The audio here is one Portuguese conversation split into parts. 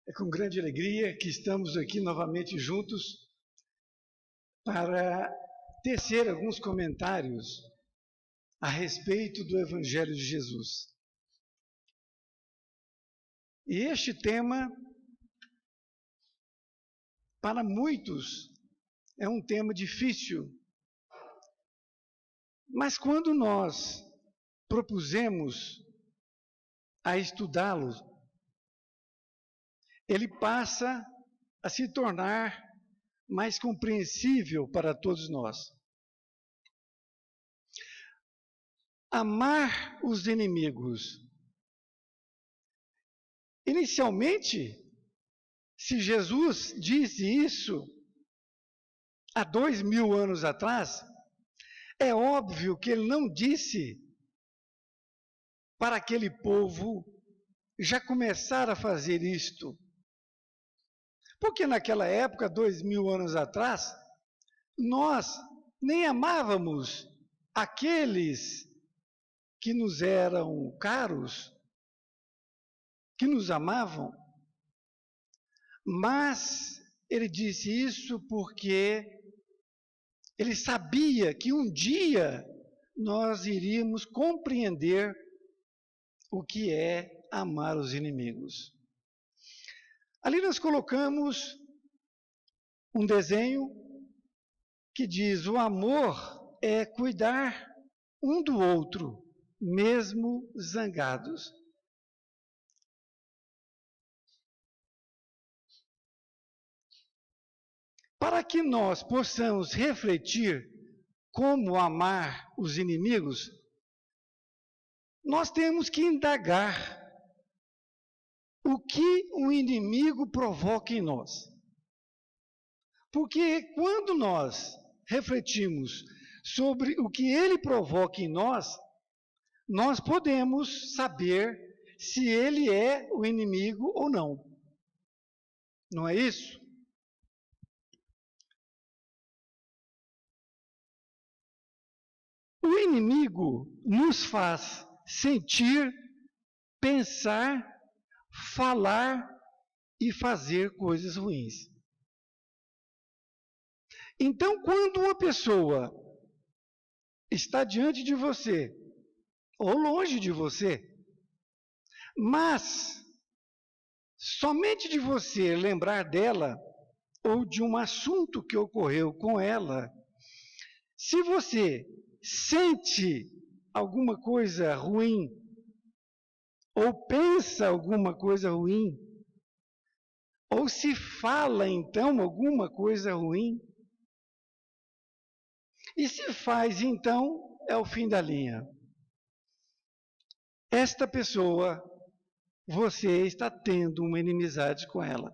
É com grande alegria que estamos aqui novamente juntos para tecer alguns comentários a respeito do Evangelho de Jesus. E este tema, para muitos, é um tema difícil, mas quando nós propusemos a estudá-lo, ele passa a se tornar mais compreensível para todos nós. Amar os inimigos. Inicialmente, se Jesus disse isso há 2000 anos atrás, é óbvio que ele não disse para aquele povo já começar a fazer isto. Porque naquela época, 2000 anos atrás, nós nem amávamos aqueles que nos eram caros, que nos amavam, mas ele disse isso porque ele sabia que um dia nós iríamos compreender o que é amar os inimigos. Ali nós colocamos um desenho que diz: o amor é cuidar um do outro, mesmo zangados. Para que nós possamos refletir como amar os inimigos, nós temos que indagar o que um inimigo provoca em nós. Porque quando nós refletimos sobre o que ele provoca em nós, nós podemos saber se ele é o inimigo ou não. Não é isso? O inimigo nos faz sentir, pensar, falar e fazer coisas ruins. Então, quando uma pessoa está diante de você, ou longe de você, mas somente de você lembrar dela, ou de um assunto que ocorreu com ela, se você sente alguma coisa ruim, ou pensa alguma coisa ruim, ou se fala então alguma coisa ruim, e se faz então, é o fim da linha. Esta pessoa, você está tendo uma inimizade com ela.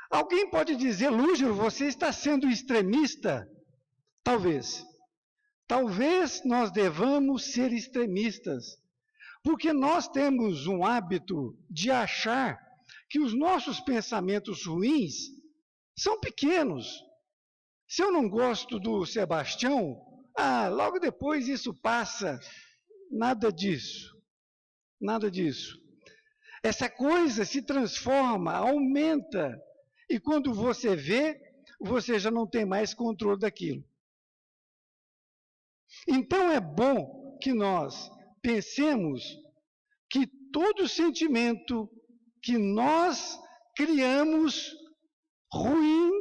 Alguém pode dizer: Lúgero, você está sendo extremista? Talvez. Talvez nós devamos ser extremistas, porque nós temos um hábito de achar que os nossos pensamentos ruins são pequenos. Se eu não gosto do Sebastião, logo depois isso passa. Nada disso. Nada disso. Essa coisa se transforma, aumenta, e quando você vê, você já não tem mais controle daquilo. Então é bom que nós pensemos que todo sentimento que nós criamos ruim,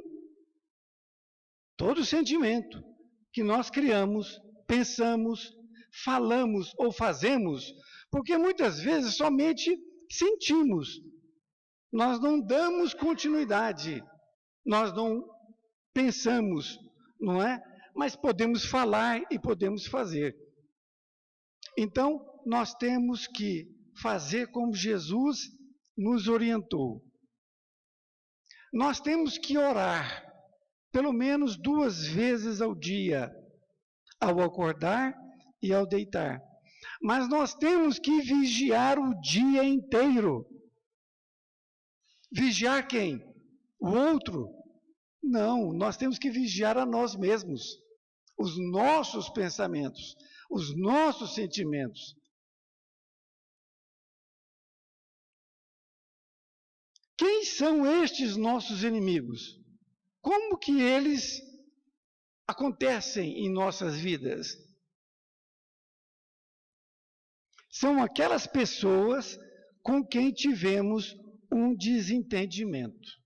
todo sentimento que nós criamos, pensamos, falamos ou fazemos, porque muitas vezes somente sentimos, nós não damos continuidade, nós não pensamos, não é? Mas podemos falar e podemos fazer. Então, nós temos que fazer como Jesus nos orientou. Nós temos que orar, pelo menos 2 vezes ao dia, ao acordar e ao deitar. Mas nós temos que vigiar o dia inteiro. Vigiar quem? O outro? Não, nós temos que vigiar a nós mesmos, os nossos pensamentos, os nossos sentimentos. Quem são estes nossos inimigos? Como que eles acontecem em nossas vidas? São aquelas pessoas com quem tivemos um desentendimento.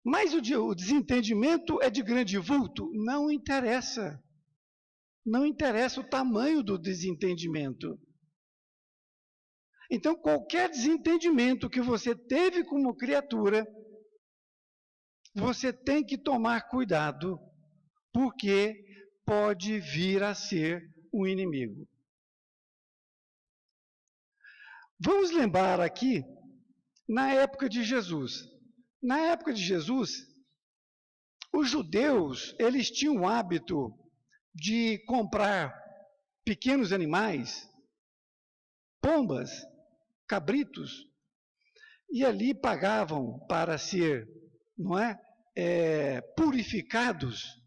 Mas o desentendimento é de grande vulto? Não interessa. Não interessa o tamanho do desentendimento. Então, qualquer desentendimento que você teve como criatura, você tem que tomar cuidado, porque pode vir a ser um inimigo. Vamos lembrar aqui, na época de Jesus. Na época de Jesus, os judeus, eles tinham o hábito de comprar pequenos animais, pombas, cabritos, e ali pagavam para ser, purificados,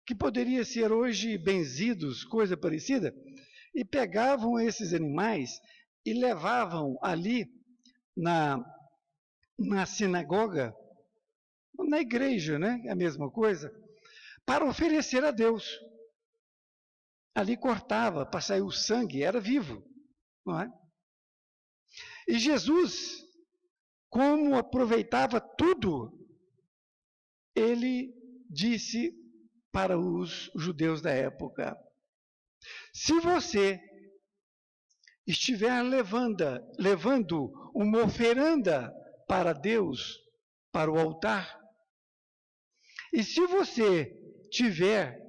que poderia ser hoje benzidos, coisa parecida, e pegavam esses animais e levavam ali na sinagoga, na igreja, é a mesma coisa, para oferecer a Deus. Ali cortava, para sair o sangue, era vivo, não é? E Jesus, como aproveitava tudo, ele disse para os judeus da época: se você estiver levando uma oferenda para Deus, para o altar, e se você tiver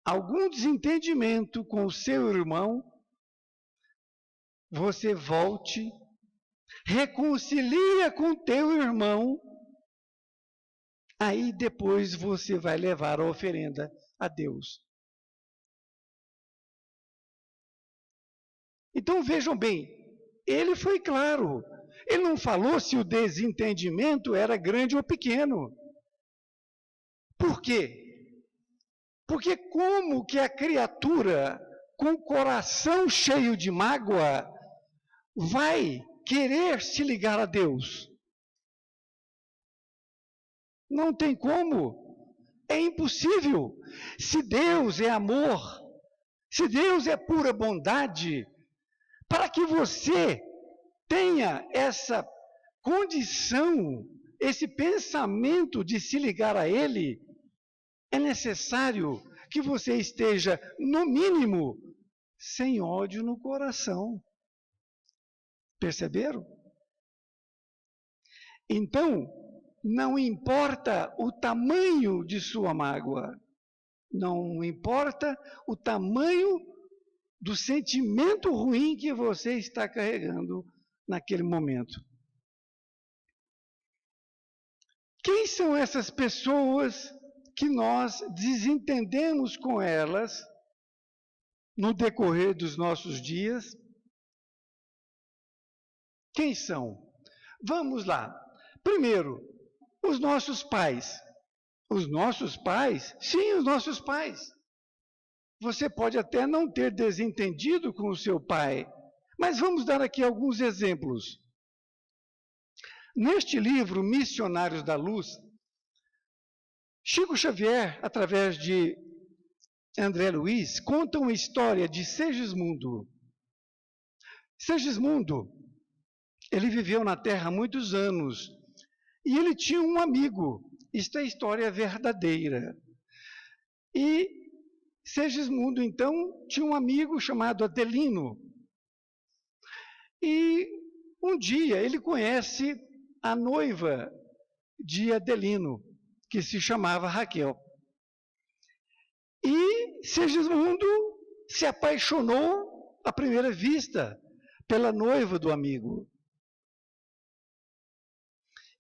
algum desentendimento com o seu irmão, você volte, reconcilia com teu irmão, aí depois você vai levar a oferenda a Deus. Então vejam bem, ele foi claro, ele não falou se o desentendimento era grande ou pequeno. Por quê? Porque como que a criatura com o coração cheio de mágoa vai querer se ligar a Deus? Não tem como. É impossível. Se Deus é amor, se Deus é pura bondade, para que você tenha essa condição, esse pensamento de se ligar a Ele, é necessário que você esteja, no mínimo, sem ódio no coração. Perceberam? Então, não importa o tamanho de sua mágoa, não importa o tamanho do sentimento ruim que você está carregando naquele momento. Quem são essas pessoas que nós desentendemos com elas no decorrer dos nossos dias? Quem são? Vamos lá. Primeiro, os nossos pais. Os nossos pais? Sim, os nossos pais. Você pode até não ter desentendido com o seu pai, mas vamos dar aqui alguns exemplos. Neste livro, Missionários da Luz, Chico Xavier, através de André Luiz, conta uma história de Segismundo. Segismundo, ele viveu na Terra há muitos anos, e ele tinha um amigo. Isto é história verdadeira. E Segismundo, então, tinha um amigo chamado Adelino. E um dia ele conhece a noiva de Adelino, que se chamava Raquel. E Segismundo se apaixonou à primeira vista pela noiva do amigo.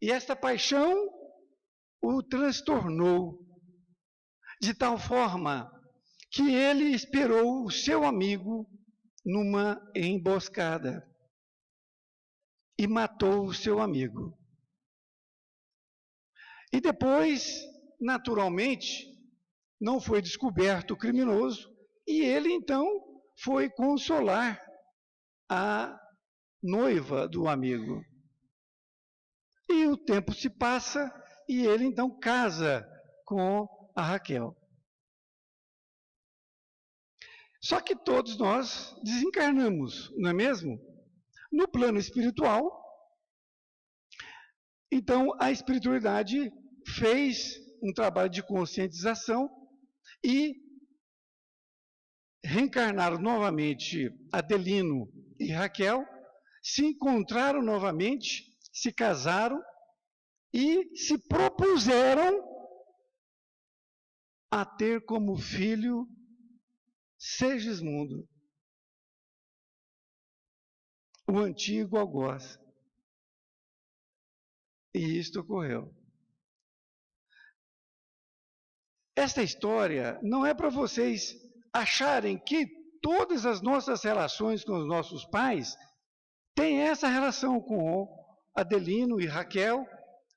E esta paixão o transtornou, de tal forma que ele esperou o seu amigo numa emboscada e matou o seu amigo. E depois, naturalmente, não foi descoberto o criminoso, e ele então foi consolar a noiva do amigo. E o tempo se passa e ele então casa com a Raquel. Só que todos nós desencarnamos, não é mesmo? No plano espiritual, então a espiritualidade fez um trabalho de conscientização e reencarnaram novamente Adelino e Raquel, se encontraram novamente, se casaram e se propuseram a ter como filho Segismundo, o antigo algoz. E isto ocorreu. Esta história não é para vocês acharem que todas as nossas relações com os nossos pais têm essa relação com Adelino e Raquel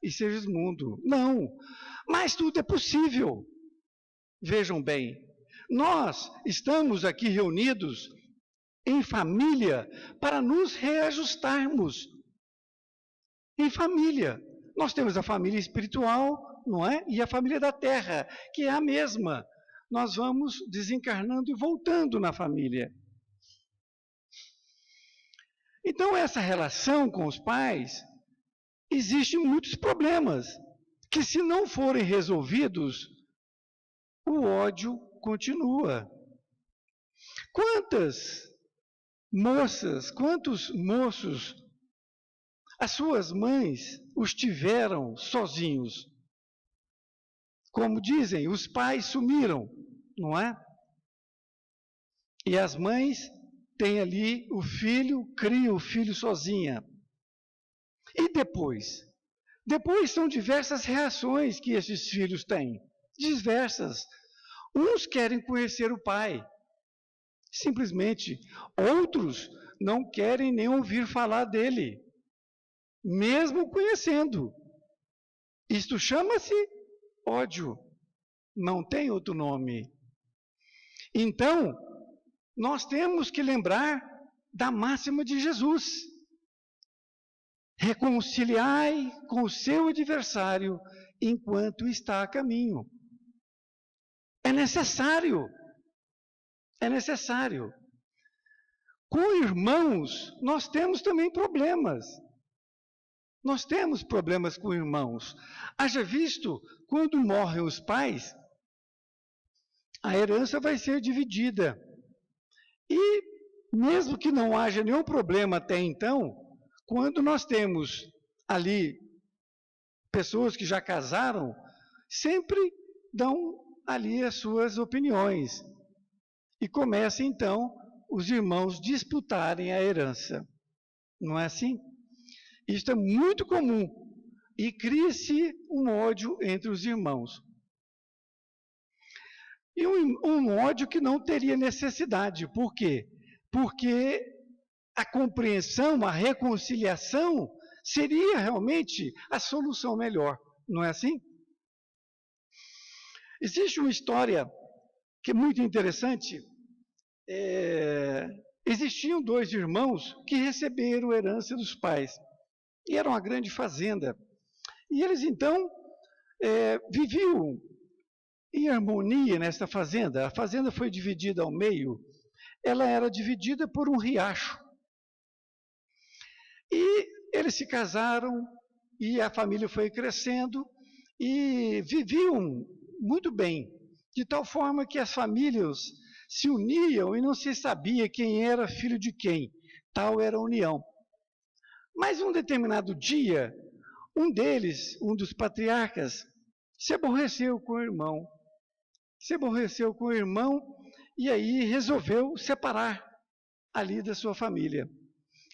e Segismundo. Não, mas tudo é possível. Vejam bem, nós estamos aqui reunidos em família para nos reajustarmos. Em família. Nós temos a família espiritual, não é? E a família da terra, que é a mesma. Nós vamos desencarnando e voltando na família. Então, essa relação com os pais, existem muitos problemas, que se não forem resolvidos, o ódio continua. Quantas moças, quantos moços, as suas mães os tiveram sozinhos? Como dizem, os pais sumiram, não é? E as mães têm ali o filho, criam o filho sozinha. E depois? Depois são diversas reações que esses filhos têm. Diversas. Uns querem conhecer o pai. Simplesmente. Outros não querem nem ouvir falar dele. Mesmo conhecendo. Isto chama-se ódio. Não tem outro nome. Então, nós temos que lembrar da máxima de Jesus. Reconciliai com o seu adversário enquanto está a caminho. É necessário. É necessário. Com irmãos, nós temos também problemas. Nós temos problemas com irmãos. Haja visto, quando morrem os pais, a herança vai ser dividida. E, mesmo que não haja nenhum problema até então, quando nós temos ali pessoas que já casaram, sempre dão ali as suas opiniões. E começa então os irmãos disputarem a herança. Não é assim? Isto é muito comum. E cria-se um ódio entre os irmãos. E um ódio que não teria necessidade. Por quê? Porque a compreensão, a reconciliação seria realmente a solução melhor. Não é assim? Existe uma história que é muito interessante. Existiam dois irmãos que receberam a herança dos pais. E era uma grande fazenda. E eles, então, viviam em harmonia nesta fazenda. A fazenda foi dividida ao meio. Ela era dividida por um riacho. E eles se casaram, e a família foi crescendo, e viviam muito bem, de tal forma que as famílias se uniam e não se sabia quem era filho de quem. Tal era a união. Mas um determinado dia, um deles, um dos patriarcas, se aborreceu com o irmão. Se aborreceu com o irmão e aí resolveu separar ali da sua família.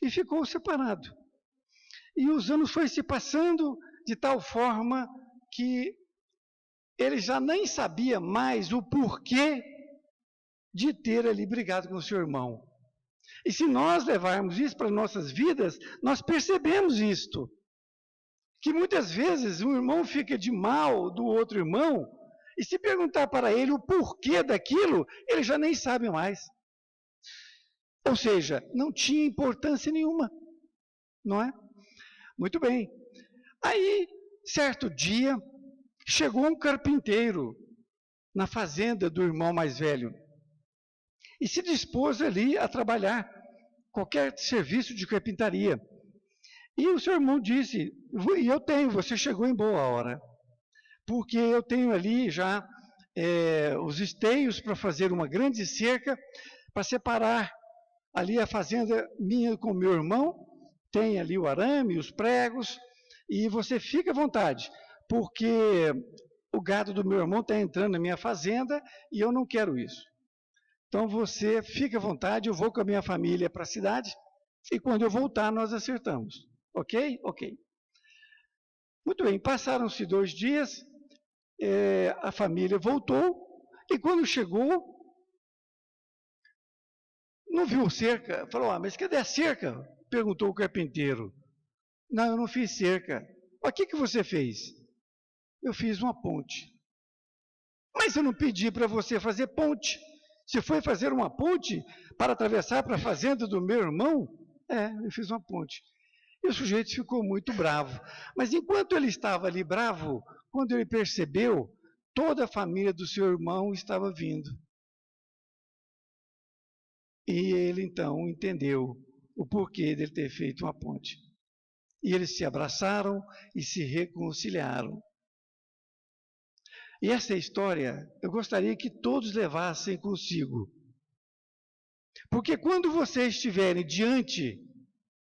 E ficou separado. E os anos foram se passando de tal forma que ele já nem sabia mais o porquê de ter ali brigado com o seu irmão. E se nós levarmos isso para as nossas vidas, nós percebemos isto. Que muitas vezes um irmão fica de mal do outro irmão, e se perguntar para ele o porquê daquilo, ele já nem sabe mais. Ou seja, não tinha importância nenhuma, não é? Muito bem. Aí, certo dia, chegou um carpinteiro na fazenda do irmão mais velho e se dispôs ali a trabalhar qualquer serviço de carpintaria. E o seu irmão disse, você chegou em boa hora, porque eu tenho ali já os esteios para fazer uma grande cerca, para separar ali a fazenda minha com o meu irmão, tem ali o arame, os pregos, e você fica à vontade, porque o gado do meu irmão está entrando na minha fazenda e eu não quero isso. Então você fica à vontade, eu vou com a minha família para a cidade, e quando eu voltar nós acertamos. Ok? Ok. Muito bem, passaram-se 2 dias, a família voltou, e quando chegou, não viu cerca. Falou, mas cadê a cerca? Perguntou o carpinteiro. Não, eu não fiz cerca. O que você fez? Eu fiz uma ponte. Mas eu não pedi para você fazer ponte. Você foi fazer uma ponte para atravessar para a fazenda do meu irmão? Eu fiz uma ponte. E o sujeito ficou muito bravo. Mas enquanto ele estava ali bravo, quando ele percebeu, toda a família do seu irmão estava vindo. E ele então entendeu o porquê dele ter feito uma ponte. E eles se abraçaram e se reconciliaram. E essa história eu gostaria que todos levassem consigo. Porque quando vocês estiverem diante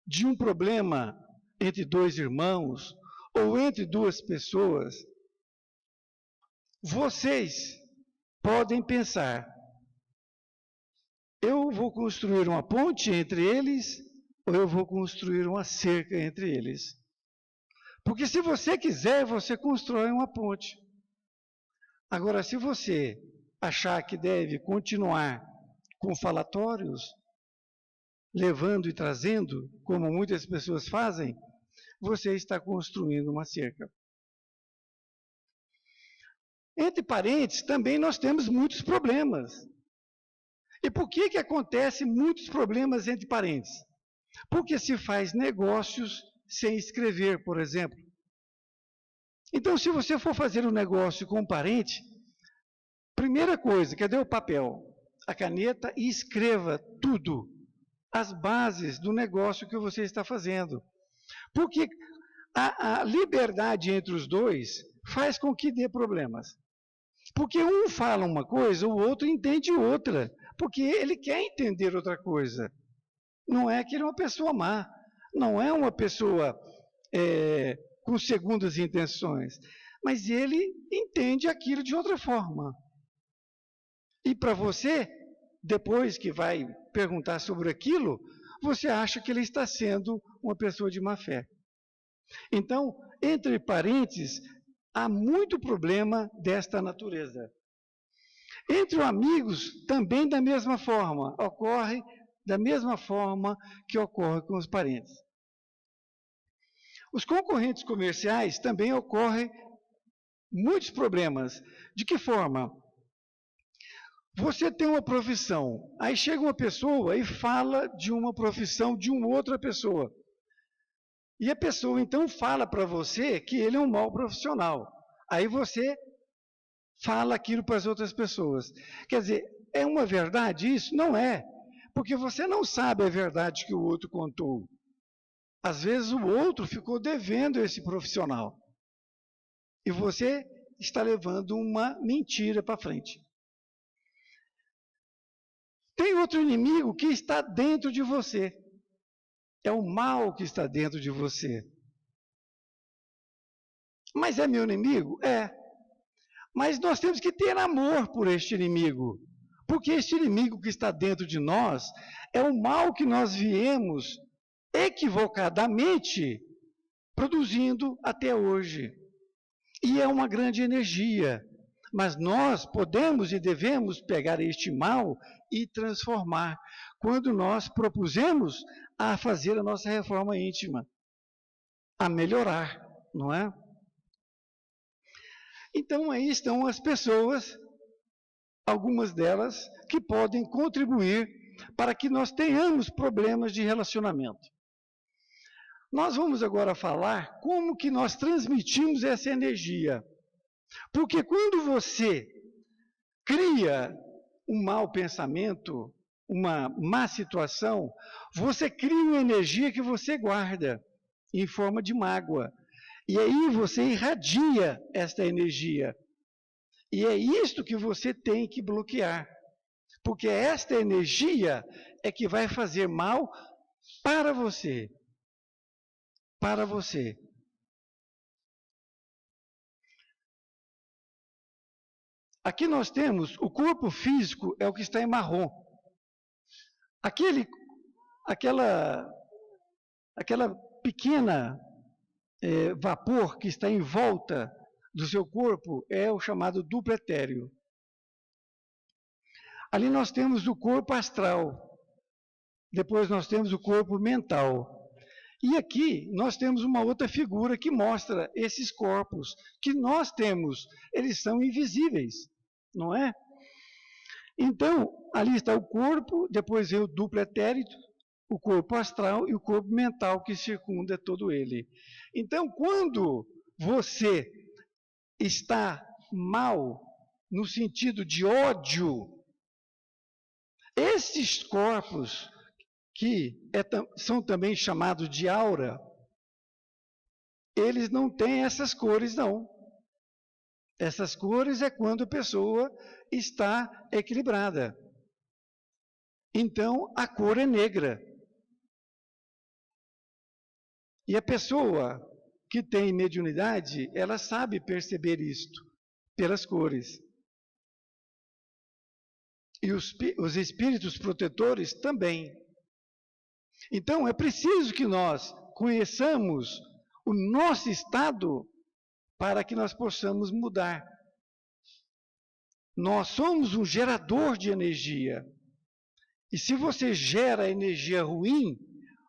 de um problema entre 2 irmãos ou entre 2 pessoas, vocês podem pensar, eu vou construir uma ponte entre eles ou eu vou construir uma cerca entre eles? Porque se você quiser, você constrói uma ponte. Agora, se você achar que deve continuar com falatórios, levando e trazendo, como muitas pessoas fazem, você está construindo uma cerca. Entre parentes, também nós temos muitos problemas. E por que acontecem muitos problemas entre parentes? Porque se faz negócios sem escrever, por exemplo. Então, se você for fazer um negócio com um parente, primeira coisa, cadê o papel? A caneta e escreva tudo, as bases do negócio que você está fazendo. Porque a liberdade entre os dois faz com que dê problemas. Porque um fala uma coisa, o outro entende outra. Porque ele quer entender outra coisa. Não é que ele é uma pessoa má. Não é uma pessoa com segundas intenções. Mas ele entende aquilo de outra forma. E para você, depois que vai perguntar sobre aquilo, você acha que ele está sendo uma pessoa de má fé. Então, entre parentes, há muito problema desta natureza. Entre amigos, também da mesma forma, ocorre da mesma forma que ocorre com os parentes. Os concorrentes comerciais também ocorrem muitos problemas. De que forma? Você tem uma profissão, aí chega uma pessoa e fala de uma profissão de uma outra pessoa. E a pessoa então fala para você que ele é um mau profissional. Aí você fala aquilo para as outras pessoas. Quer dizer, é uma verdade isso? Não é. Porque você não sabe a verdade que o outro contou. Às vezes o outro ficou devendo esse profissional. E você está levando uma mentira para frente. Tem outro inimigo que está dentro de você. É o mal que está dentro de você. Mas é meu inimigo? É. Mas nós temos que ter amor por este inimigo. Porque este inimigo que está dentro de nós é o mal que nós viemos equivocadamente produzindo até hoje. E é uma grande energia. Mas nós podemos e devemos pegar este mal e transformar. Quando nós propusemos a fazer a nossa reforma íntima, a melhorar, não é? Então aí estão as pessoas, algumas delas, que podem contribuir para que nós tenhamos problemas de relacionamento. Nós vamos agora falar como que nós transmitimos essa energia. Porque quando você cria um mau pensamento, uma má situação, você cria uma energia que você guarda em forma de mágoa. E aí você irradia esta energia. E é isto que você tem que bloquear. Porque esta energia é que vai fazer mal para você. Para você. Aqui nós temos o corpo físico, é o que está em marrom. Aquela pequena vapor que está em volta do seu corpo é o chamado duplo etéreo. Ali nós temos o corpo astral. Depois nós temos o corpo mental. E aqui nós temos uma outra figura que mostra esses corpos que nós temos. Eles são invisíveis, não é? Então, ali está o corpo, depois vem o duplo etéreo, o corpo astral e o corpo mental que circunda todo ele. Então, quando você está mal, no sentido de ódio, esses corpos, que são também chamados de aura, eles não têm essas cores, não. Essas cores é quando a pessoa está equilibrada. Então, a cor é negra. E a pessoa que tem mediunidade, ela sabe perceber isto pelas cores. E os espíritos protetores também. Então, é preciso que nós conheçamos o nosso estado para que nós possamos mudar. Nós somos um gerador de energia. E se você gera energia ruim,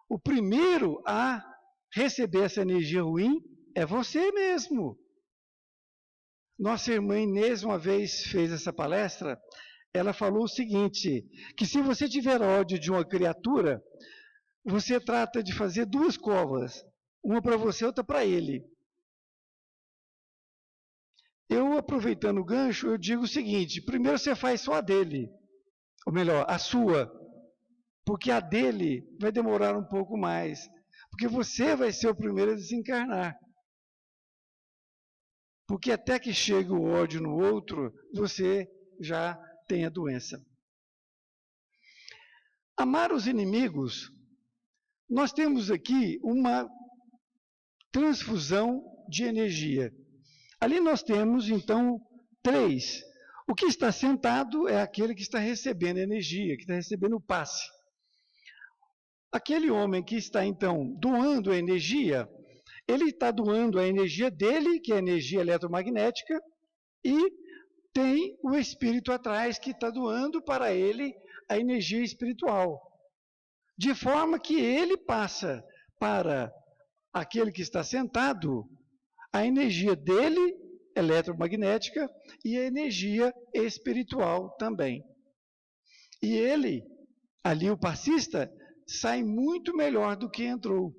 o primeiro a receber essa energia ruim é você mesmo. Nossa irmã Inês uma vez fez essa palestra, ela falou o seguinte, que se você tiver ódio de uma criatura, você trata de fazer 2 covas, uma para você e outra para ele. Eu, aproveitando o gancho, eu digo o seguinte, primeiro você faz só a dele, ou melhor, a sua, porque a dele vai demorar um pouco mais, porque você vai ser o primeiro a desencarnar. Porque até que chegue o ódio no outro, você já tem a doença. Amar os inimigos, nós temos aqui uma transfusão de energia. Ali nós temos, então, 3. O que está sentado é aquele que está recebendo energia, que está recebendo o passe. Aquele homem que está, então, doando a energia, ele está doando a energia dele, que é a energia eletromagnética, e tem o espírito atrás que está doando para ele a energia espiritual. De forma que ele passa para aquele que está sentado a energia dele, eletromagnética, e a energia espiritual também. E ele, ali o passista, sai muito melhor do que entrou.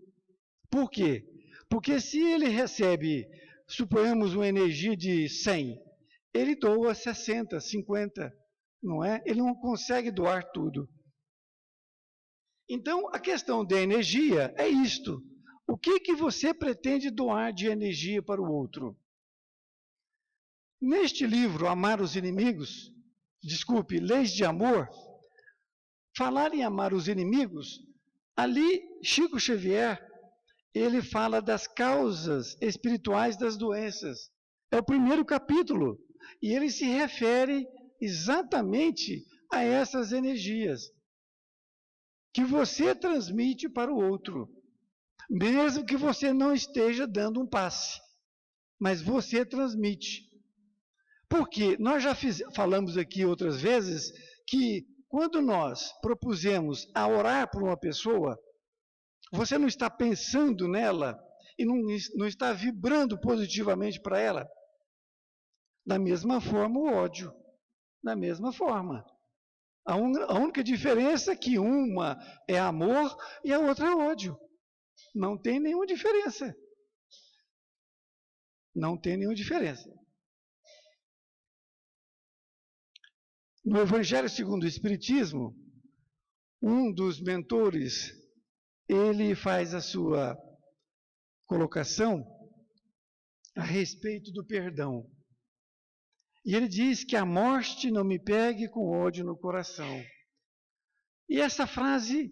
Por quê? Porque se ele recebe, suponhamos, uma energia de 100, ele doa 60, 50, não é? Ele não consegue doar tudo. Então, a questão da energia é isto. O que você pretende doar de energia para o outro? Neste livro, Amar os Inimigos, Leis de Amor, falar em amar os inimigos, ali Chico Xavier, ele fala das causas espirituais das doenças. É o primeiro capítulo. E ele se refere exatamente a essas energias que você transmite para o outro. Mesmo que você não esteja dando um passe. Mas você transmite. Porque nós já falamos aqui outras vezes que quando nós propusemos a orar por uma pessoa, você não está pensando nela e não está vibrando positivamente para ela. Da mesma forma o ódio. Da mesma forma. A única diferença é que uma é amor e a outra é ódio. Não tem nenhuma diferença. Não tem nenhuma diferença. No Evangelho segundo o Espiritismo, um dos mentores, ele faz a sua colocação a respeito do perdão. E ele diz que a morte não me pegue com ódio no coração. E essa frase,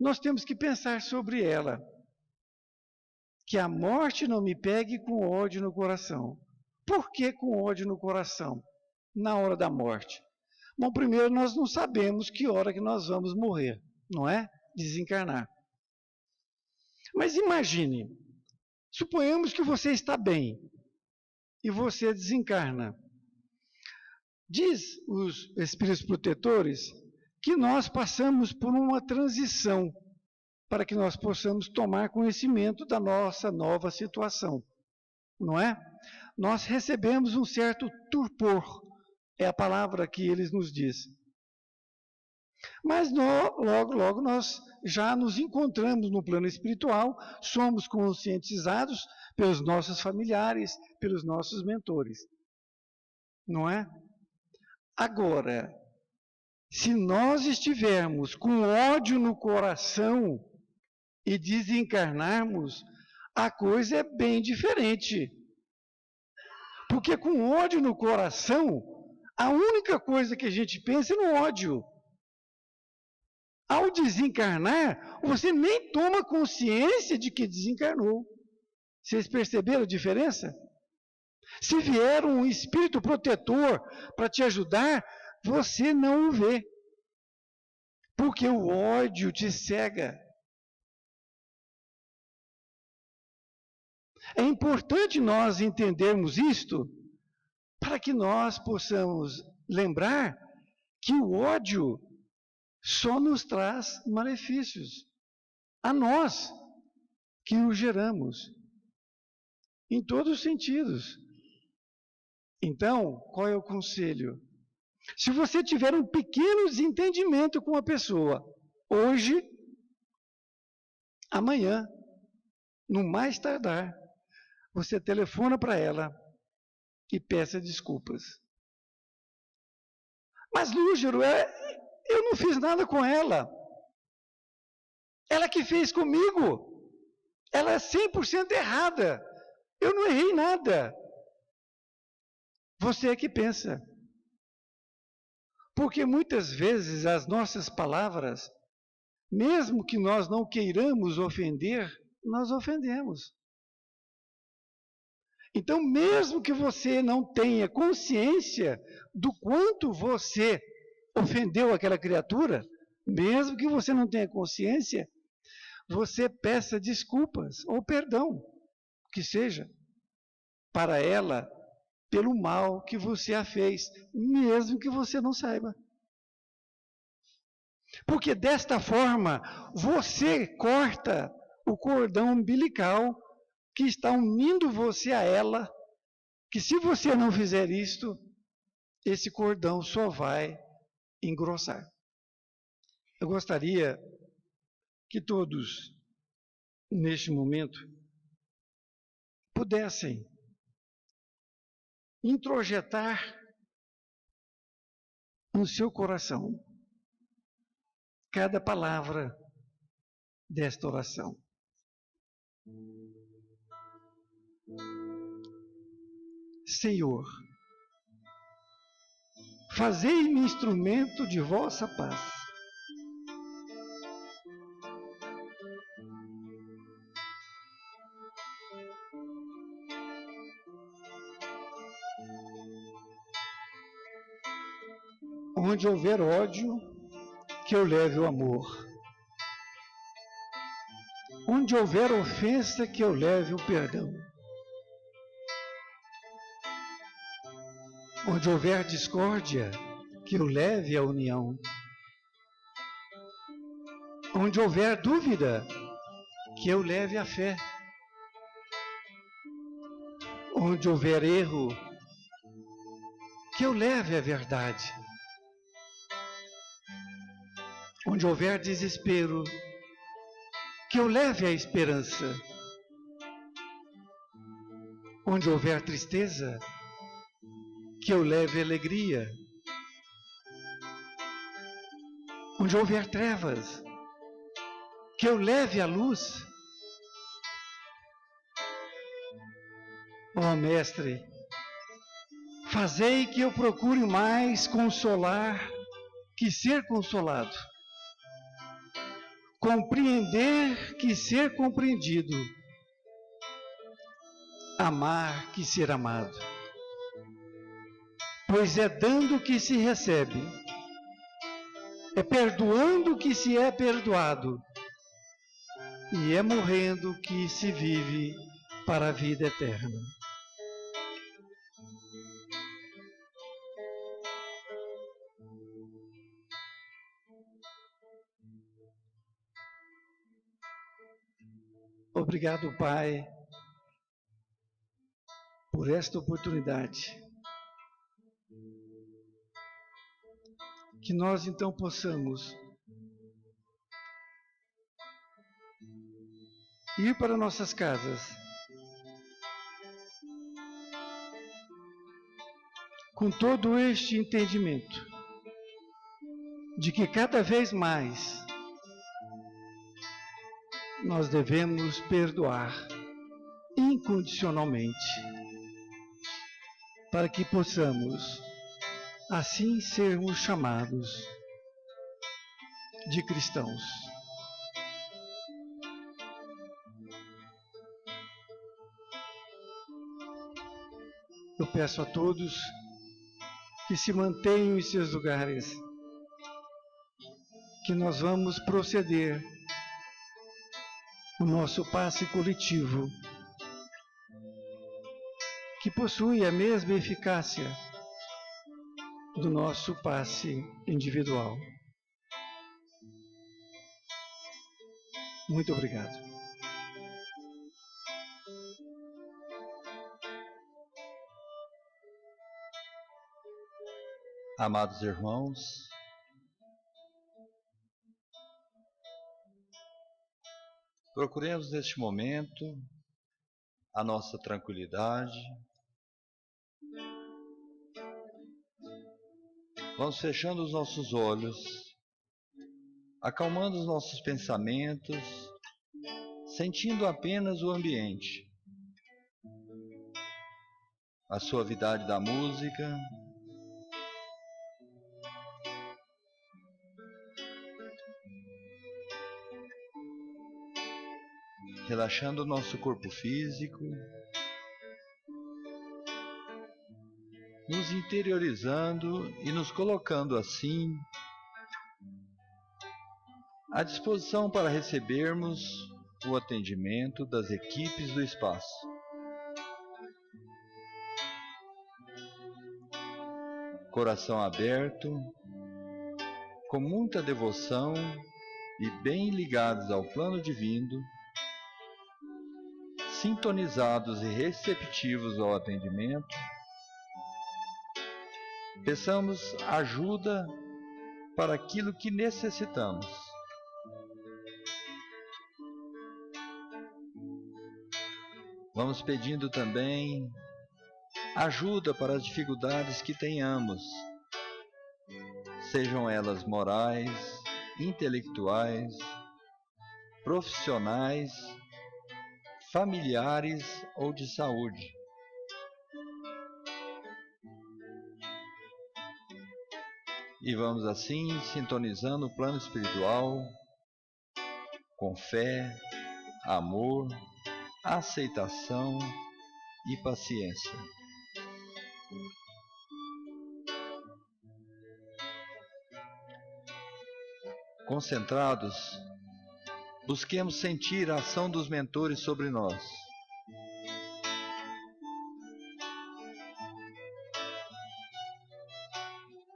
nós temos que pensar sobre ela. Que a morte não me pegue com ódio no coração. Por que com ódio no coração? Na hora da morte. Bom, primeiro nós não sabemos que hora que nós vamos morrer, não é? Desencarnar. Mas imagine, suponhamos que você está bem e você desencarna. Diz os espíritos protetores que nós passamos por uma transição para que nós possamos tomar conhecimento da nossa nova situação, não é? Nós recebemos um certo torpor, é a palavra que eles nos dizem. Mas logo nós já nos encontramos no plano espiritual, somos conscientizados pelos nossos familiares, pelos nossos mentores, não é? Agora, se nós estivermos com ódio no coração e desencarnarmos, a coisa é bem diferente. Porque com ódio no coração, a única coisa que a gente pensa é no ódio. Ao desencarnar, você nem toma consciência de que desencarnou. Vocês perceberam a diferença? Se vier um espírito protetor para te ajudar, você não o vê. Porque o ódio te cega. É importante nós entendermos isto para que nós possamos lembrar que o ódio só nos traz malefícios. A nós que o geramos. Em todos os sentidos. Então, qual é o conselho? Se você tiver um pequeno desentendimento com a pessoa, hoje, amanhã, no mais tardar, você telefona para ela e peça desculpas. Mas, Lúgero, eu não fiz nada com ela. Ela que fez comigo. Ela é 100% errada. Eu não errei nada. Você é que pensa. Porque muitas vezes as nossas palavras, mesmo que nós não queiramos ofender, nós ofendemos. Então, mesmo que você não tenha consciência do quanto você ofendeu aquela criatura, mesmo que você não tenha consciência, você peça desculpas ou perdão, que seja, para ela, pelo mal que você a fez, mesmo que você não saiba. Porque desta forma, você corta o cordão umbilical que está unindo você a ela, que se você não fizer isto, esse cordão só vai engrossar. Eu gostaria que todos, neste momento, pudessem introjetar no seu coração cada palavra desta oração. Senhor, fazei-me instrumento de vossa paz. Onde houver ódio, que eu leve o amor. Onde houver ofensa, que eu leve o perdão. Onde houver discórdia, que eu leve a união. Onde houver dúvida, que eu leve a fé. Onde houver erro, que eu leve a verdade. Onde houver desespero, que eu leve a esperança. Onde houver tristeza, que eu leve alegria. Onde houver trevas, que eu leve a luz. Ó Mestre, fazei que eu procure mais consolar que ser consolado, compreender que ser compreendido, amar que ser amado. Pois é dando que se recebe, é perdoando que se é perdoado, e é morrendo que se vive para a vida eterna. Obrigado, Pai, por esta oportunidade. Que nós então possamos ir para nossas casas com todo este entendimento de que cada vez mais nós devemos perdoar incondicionalmente, para que possamos assim sermos chamados de cristãos. Eu peço a todos que se mantenham em seus lugares, que nós vamos proceder o nosso passe coletivo, que possui a mesma eficácia do nosso passe individual. Muito obrigado. Amados irmãos, procuremos neste momento a nossa tranquilidade. Vamos fechando os nossos olhos, acalmando os nossos pensamentos, sentindo apenas o ambiente, a suavidade da música, relaxando o nosso corpo físico, nos interiorizando e nos colocando assim à disposição para recebermos o atendimento das equipes do espaço. Coração aberto, com muita devoção e bem ligados ao plano divino, sintonizados e receptivos ao atendimento, peçamos ajuda para aquilo que necessitamos. Vamos pedindo também ajuda para as dificuldades que tenhamos, sejam elas morais, intelectuais, profissionais, familiares ou de saúde. E vamos assim sintonizando o plano espiritual com fé, amor, aceitação e paciência. Concentrados, busquemos sentir a ação dos mentores sobre nós.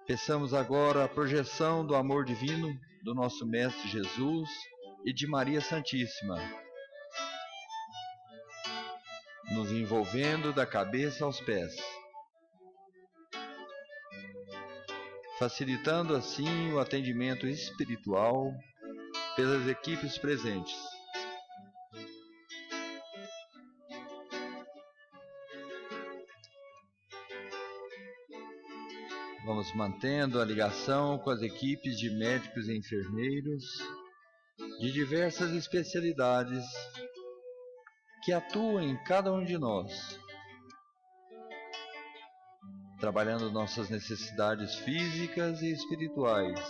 Peçamos agora a projeção do amor divino do nosso Mestre Jesus e de Maria Santíssima, nos envolvendo da cabeça aos pés. facilitando assim o atendimento espiritual pelas equipes presentes. Vamos mantendo a ligação com as equipes de médicos e enfermeiros de diversas especialidades que atuam em cada um de nós, trabalhando nossas necessidades físicas e espirituais,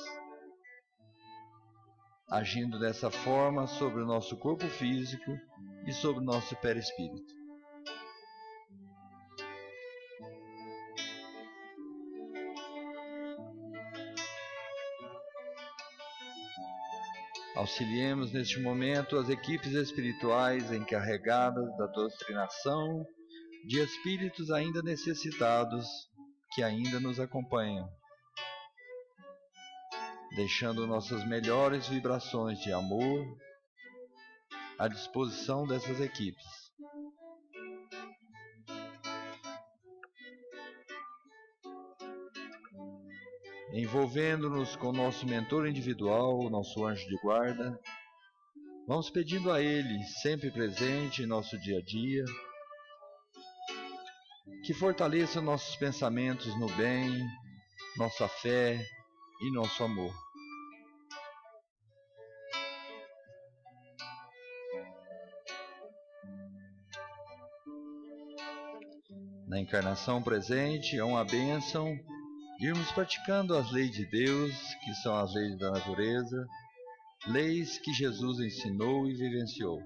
agindo dessa forma sobre o nosso corpo físico e sobre o nosso perispírito. Auxiliemos neste momento as equipes espirituais encarregadas da doutrinação de espíritos ainda necessitados que ainda nos acompanham, deixando nossas melhores vibrações de amor à disposição dessas equipes. Envolvendo-nos com nosso mentor individual, o nosso anjo de guarda, vamos pedindo a ele, sempre presente em nosso dia a dia, que fortaleça nossos pensamentos no bem, nossa fé e nosso amor. Na encarnação presente, é uma bênção irmos praticando as leis de Deus, que são as leis da natureza, leis que Jesus ensinou e vivenciou.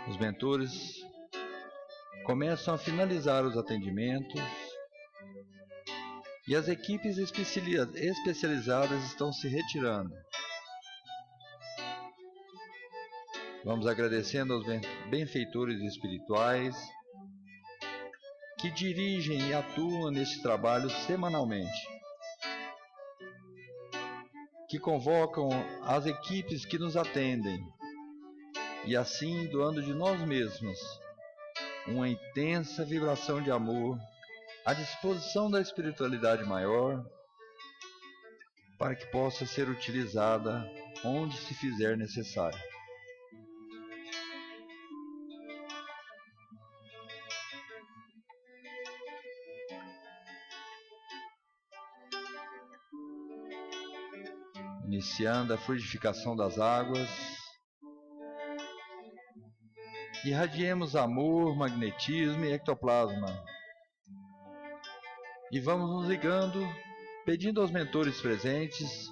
Os mentores começam a finalizar os atendimentos e as equipes especializadas estão se retirando. Vamos agradecendo aos benfeitores espirituais que dirigem e atuam neste trabalho semanalmente, que convocam as equipes que nos atendem e assim doando de nós mesmos uma intensa vibração de amor à disposição da espiritualidade maior para que possa ser utilizada onde se fizer necessário. Iniciando a fluidificação das águas, irradiemos amor, magnetismo e ectoplasma. E vamos nos ligando, pedindo aos mentores presentes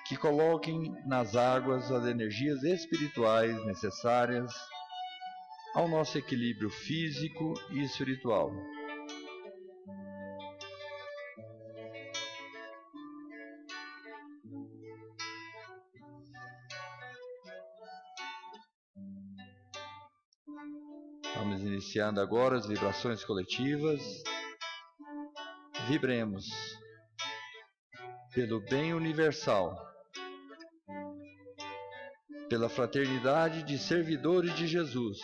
que coloquem nas águas as energias espirituais necessárias ao nosso equilíbrio físico e espiritual. Vamos iniciando agora as vibrações coletivas. Vibremos pelo bem universal, pela fraternidade de servidores de Jesus,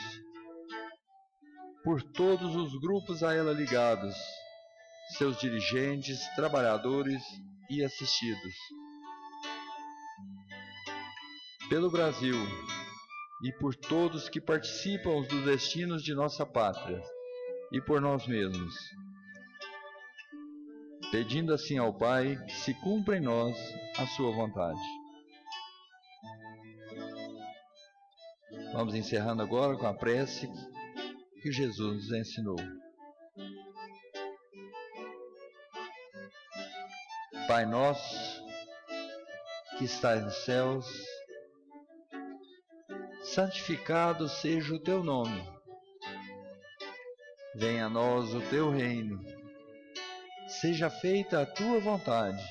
por todos os grupos a ela ligados, seus dirigentes, trabalhadores e assistidos, pelo Brasil e por todos que participam dos destinos de nossa pátria e por nós mesmos, pedindo assim ao Pai que se cumpra em nós a sua vontade. Vamos encerrando agora com a prece que Jesus nos ensinou. Pai nosso, que estais nos céus, santificado seja o teu nome. Venha a nós o teu reino. Seja feita a tua vontade,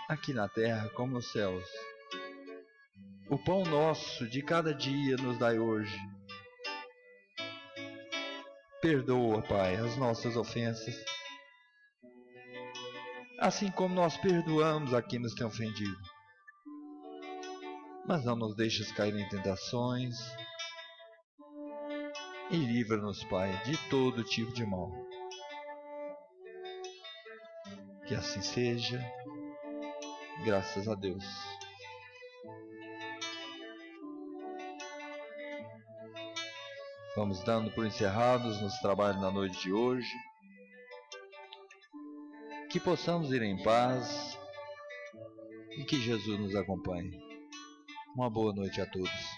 aqui na terra como nos céus. O pão nosso de cada dia nos dai hoje. Perdoa, Pai, as nossas ofensas, assim como nós perdoamos a quem nos tem ofendido. Mas não nos deixes cair em tentações, e livra-nos, Pai, de todo tipo de mal. Que assim seja, graças a Deus. Vamos dando por encerrados nos trabalhos na noite de hoje. Que possamos ir em paz e que Jesus nos acompanhe. Uma boa noite a todos.